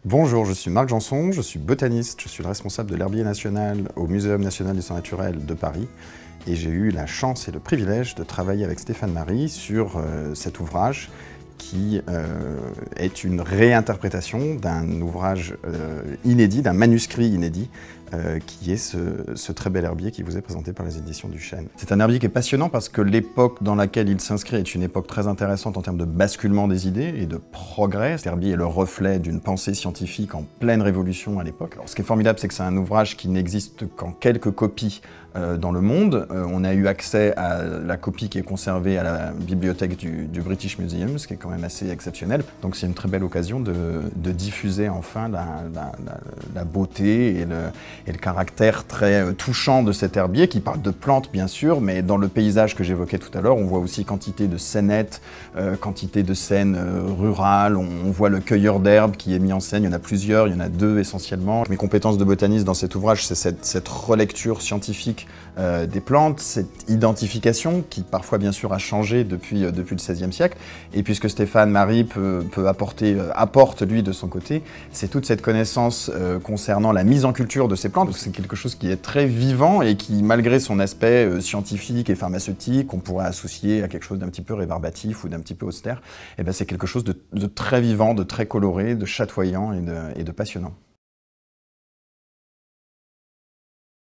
Bonjour, je suis Marc Janson, je suis botaniste, je suis le responsable de l'herbier national au Muséum national d'histoire naturelle de Paris et j'ai eu la chance et le privilège de travailler avec Stéphane Marie sur cet ouvrage qui est une réinterprétation d'un ouvrage inédit, d'un manuscrit inédit, qui est ce très bel herbier qui vous est présenté par les éditions du Chêne. C'est un herbier qui est passionnant parce que l'époque dans laquelle il s'inscrit est une époque très intéressante en termes de basculement des idées et de progrès. Cet herbier est le reflet d'une pensée scientifique en pleine révolution à l'époque. Alors, ce qui est formidable, c'est que c'est un ouvrage qui n'existe qu'en quelques copies dans le monde. On a eu accès à la copie qui est conservée à la bibliothèque du British Museum, ce qui est quand même assez exceptionnel. Donc c'est une très belle occasion de diffuser enfin la beauté et le caractère très touchant de cet herbier qui parle de plantes bien sûr, mais dans le paysage que j'évoquais tout à l'heure, on voit aussi quantité de scénettes, quantité de scènes rurales, on voit le cueilleur d'herbes qui est mis en scène, il y en a plusieurs, il y en a deux essentiellement. Mes compétences de botaniste dans cet ouvrage, c'est cette relecture scientifique des plantes, cette identification qui parfois bien sûr a changé depuis le XVIe siècle, et puisque Stéphane Marie apporte lui de son côté, c'est toute cette connaissance concernant la mise en culture de ces plantes. C'est quelque chose qui est très vivant et qui, malgré son aspect scientifique et pharmaceutique, qu'on pourrait associer à quelque chose d'un petit peu rébarbatif ou d'un petit peu austère, et ben c'est quelque chose de très vivant, de très coloré, de chatoyant et de passionnant.